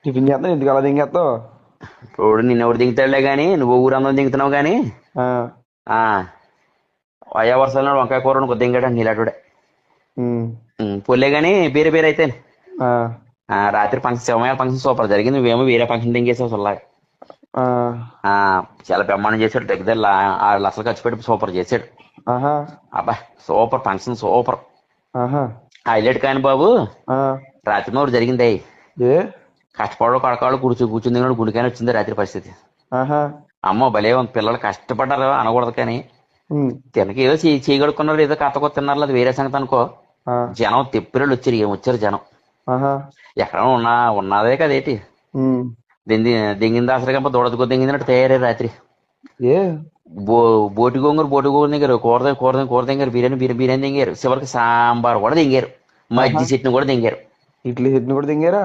Tiffin చేస్తా ఎందుకు అలా దింగేస్తావు? ఇప్పుడు నిన్నెవడు దింగుతాడులే గాని, నువ్వు ఊరందరం దింగుతున్నావు గాని. ఆ, ఆ అయ్యా వరుసలో వంకాయ కూర కొద్ది దింగాడు నీలాటుడే. ఉమ్, పోలే గాని వేరే వేరే అయితే. ఆ, రాత్రి ఫంక్షన్ శివమయ్య ఫంక్షన్ సూపర్ జరిగింది. నువ్వేమో వేరే ఫంక్షన్ దింగేసావు సొల్లాగా. ఆ, ఆ చాలా బ్రహ్మాండం చేశాడు. దగ్గర 6 లక్షలు ఖర్చు పెట్టి సూపర్ చేశాడు. ఆహా, అబ్బా సూపర్ ఫంక్షన్ సూపర్. ఆహా, హైలైట్ కాని బాబు. ఆ, రాత్రి నోరు జరిగింది. ఏ, కష్టపడు కడకాళ్ళు కూర్చుంది కానీ గుడికాని వచ్చింది రాత్రి పరిస్థితి. ఆహా, అమ్మో భలే ఉంది. పిల్లలు కష్టపడ్డారు అనకూడదు కానీ ఉమ్, తినక ఏదో చేయగడుకున్నారు. ఏదో కథ తిన్నారు. అది వేరే సంగతి అనుకో. ఆ, జనం తెప్పిరళ్ళు వచ్చారు. ఏం వచ్చారు జనం. ఆహా, ఎక్కడ ఉన్నదే కదేటి. ఉమ్, దింగిన దాసరి కంప దూడదుకో దింగిందినట్టు తయారయ్యారు రాత్రి. ఏ, బోటి గోంగూర దింగారు. కూర దింగారు. బిర్యానీ దింగారు. చివరికి సాంబార్ కూడా దింగారు. ఆహా, మజ్జి చట్నీ కూడా దింగారు. ఇడ్లీ చట్నీ కూడా దింగారా?